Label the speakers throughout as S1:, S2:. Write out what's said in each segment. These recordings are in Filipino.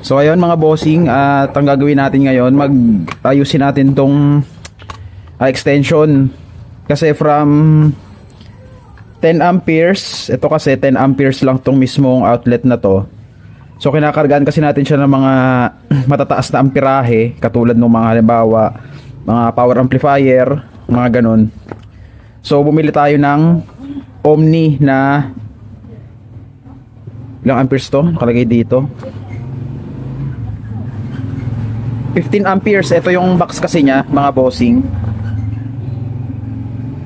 S1: So ayun mga bossing, at ang gagawin natin ngayon, ayusin natin tong extension. Kasi from 10 amperes, ito kasi 10 amperes lang tong mismong outlet na to. So kinakargaan kasi natin siya ng mga matataas na amperahe, katulad ng mga halimbawa, mga power amplifier, mga ganun. So bumili tayo ng Omni na ilang amperes to? Nakalagay dito 15 amperes. Ito yung box kasi niya mga bossing.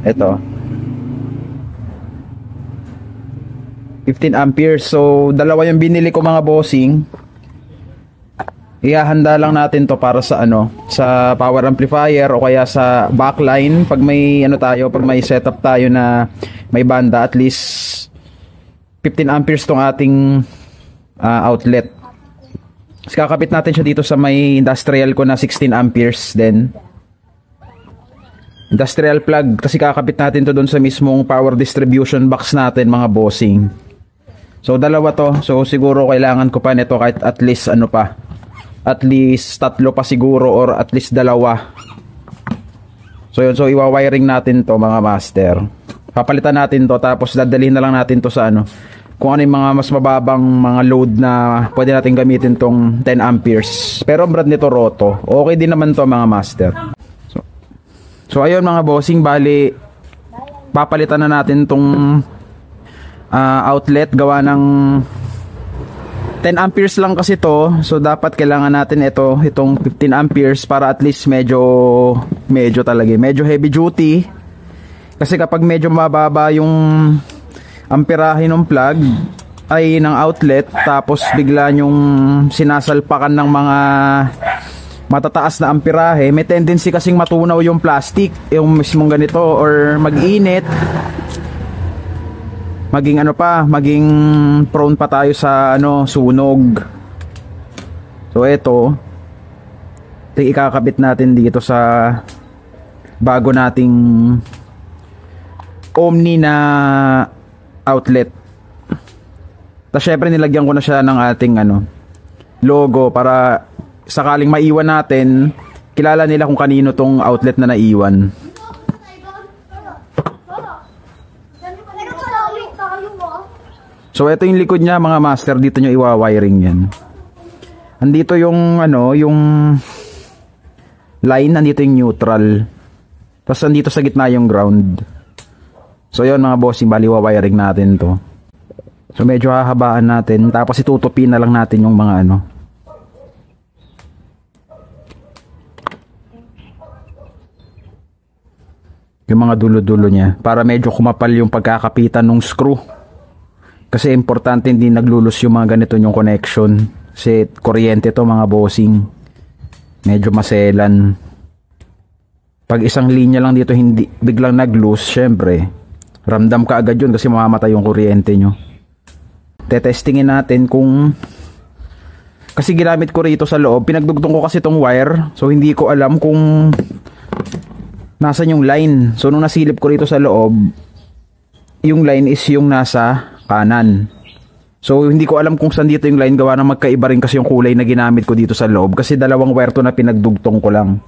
S1: Ito 15 amperes. So dalawa yung binili ko mga bossing. Ihahanda lang natin to para sa sa power amplifier o kaya sa backline pag may pag may setup tayo na may banda. At least 15 amperes tong ating outlet. Kakapit natin siya dito sa may industrial ko na 16 amperes din. Industrial plug, kasi kakapit natin to doon sa mismong power distribution box natin mga bossing. So dalawa to. So siguro kailangan ko pa nito kahit at least at least tatlo pa siguro, or at least dalawa. So yun, so iwa-wiring natin to mga master. Papalitan natin to, tapos dadalhin na lang natin to sa kung ano yung mga mas mababang mga load na pwede natin gamitin tong 10 amperes. Pero ang brand nito Roto. Okay din naman to mga master. So ayun mga bossing, bali papalitan na natin tong outlet. Gawa ng 10 amperes lang kasi to. So dapat kailangan natin itong 15 amperes para at least medyo heavy duty. Kasi kapag medyo mababa yung amperahe ng plug ay ng outlet, tapos bigla yung sinasalpakan ng mga matataas na amperahe, may tendency kasing matunaw yung plastic, yung mismong ganito, or mag-init, maging prone pa tayo sa sunog. So ito ikakabit natin dito sa bago nating Omni na outlet. Tapos syempre nilagyan ko na siya ng ating logo para sakaling maiwan natin, kilala nila kung kanino tong outlet na naiwan. So ito yung likod niya mga master, dito nyo iwa-wiring yan. Andito yung yung line, andito yung neutral. Tapos andito sa gitna yung ground. So yun mga bossing, bali wiring natin to. So medyo hahabaan natin, tapos itutupin na lang natin yung mga yung mga dulo-dulo niya, para medyo kumapal yung pagkakapitan ng screw. Kasi importante hindi naglulus yung mga ganito yung connection. Kasi kuryente to mga bossing, medyo maselan. Pag isang linya lang dito hindi biglang nag-loose, syempre ramdam ka agad yun kasi mamamatay yung kuryente nyo. Tetestingin natin kung, kasi ginamit ko rito sa loob, pinagdugtong ko kasi tong wire, so hindi ko alam kung nasan yung line. So nung nasilip ko rito sa loob, yung line is yung nasa kanan. So hindi ko alam kung saan dito yung line, gawa na magkaiba rin kasi yung kulay na ginamit ko dito sa loob, kasi dalawang wire to na pinagdugtong ko lang.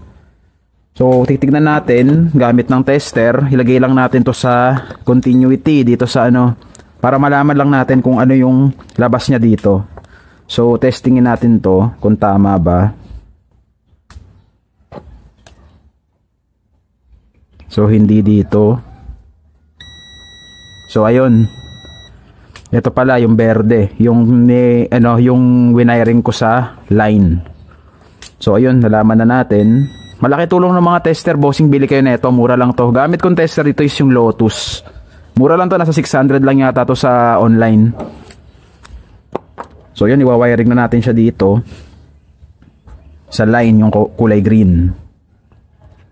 S1: So titignan natin gamit ng tester, ilagay lang natin to sa continuity dito sa para malaman lang natin kung ano yung labas niya dito. So testingin natin to kung tama ba. So hindi dito. So ayun, ito pala yung berde, yung yung wiring ko sa line. So ayun, nalaman na natin. Malaki tulong ng mga tester bossing, bili kayo nito, mura lang to. Gamit kong tester dito is yung Lotus. Mura lang to, nasa 600 lang yata to sa online. So yun, iwa-wiring na natin siya dito sa line, yung kulay green.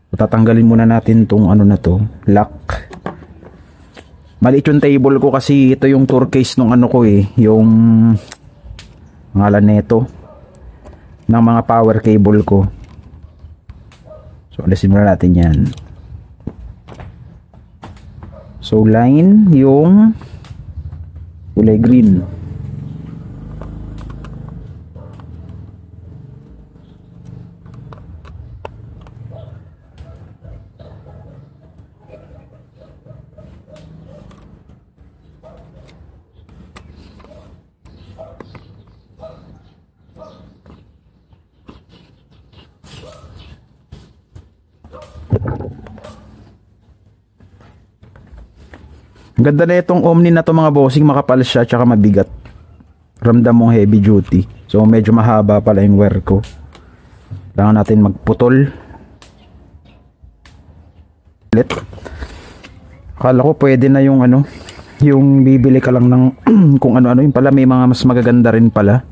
S1: So, tatanggalin muna natin tong na to, lock. Maliit yung table ko kasi ito yung tour case nung ko yung ngalan nito ng mga power cable ko. So alisin muna natin yan. So line yung kulay green. Ang ganda na itong Omni na to mga bossing, makapal siya tsaka mabigat. Ramdam mong heavy duty. So medyo mahaba pala yung wear ko. Kailangan natin magputol. Akala ko pwede na yung ano, yung bibili ka lang ng kung ano-ano, yung pala may mga mas magaganda rin pala.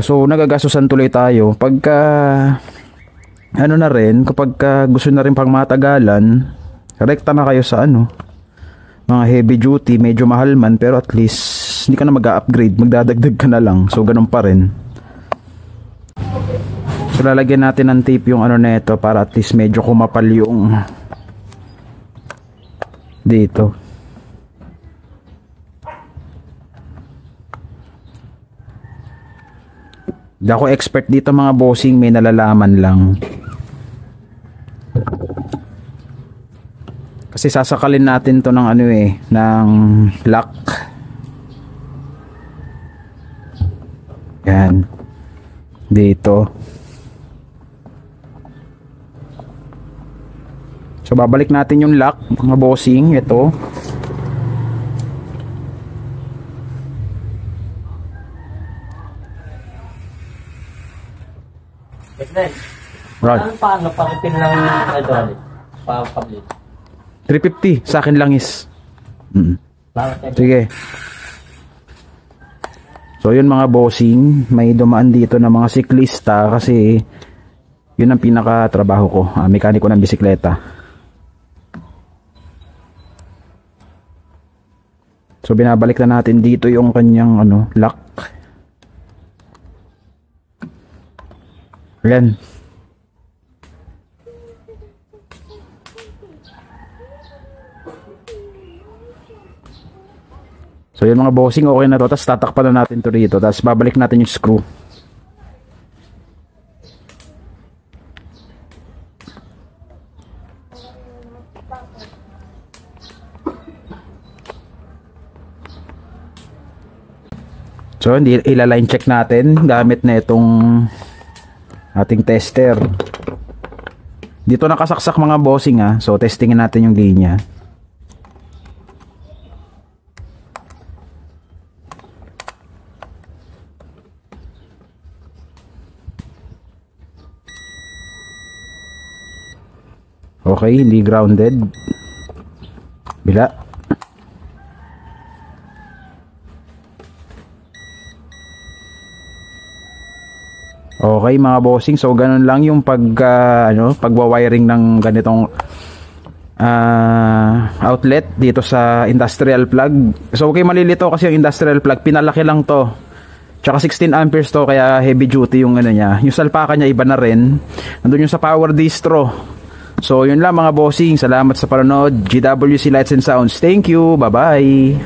S1: So nagagastusan tuloy tayo pagka ano na rin, kapag gusto na rin pang matagalan, rekta na kayo sa ano, mga heavy duty, medyo mahal man pero at least hindi ka na mag-upgrade, magdadagdag ka na lang. So ganun pa rin. So lalagyan natin ng tape yung ano na ito para at least medyo kumapal yung dito. Hindi ako expert dito mga bossing, may nalalaman lang. Kasi sasakalin natin to ng ano eh, ng lock. Yan. Dito. So babalik natin yung lock mga bossing, ito. Right.
S2: Paano pakipin lang hydraulic? Pa-public.
S1: 350 sa akin lang is. Sige. So yun mga bossing, may dumaan dito na mga siklista kasi yun ang pinaka trabaho ko, mekaniko ng bisikleta. So binabalik na natin dito yung kanyang ano, lock. Ayan. So yun mga bossing, okay na to. Tapos tatakpan na natin to dito. Tapos babalik natin yung screw. So hindi, ila-line check natin gamit na itong ating tester. Dito nakasaksak mga bossing ha. So testingin natin yung linya. Okay, hindi grounded. Bila. Okay mga bossing, so ganun lang yung pagwa-wiring ng ganitong outlet dito sa industrial plug. So okay, malilito kasi yung industrial plug, pinalaki lang to. Tsaka 16 amperes to, kaya heavy duty yung ano niya. Yung salpakan niya iba na rin. Nandun yung sa power distro. So yun lang mga bossing, salamat sa panonood. GWC Lights and Sounds, thank you, bye bye.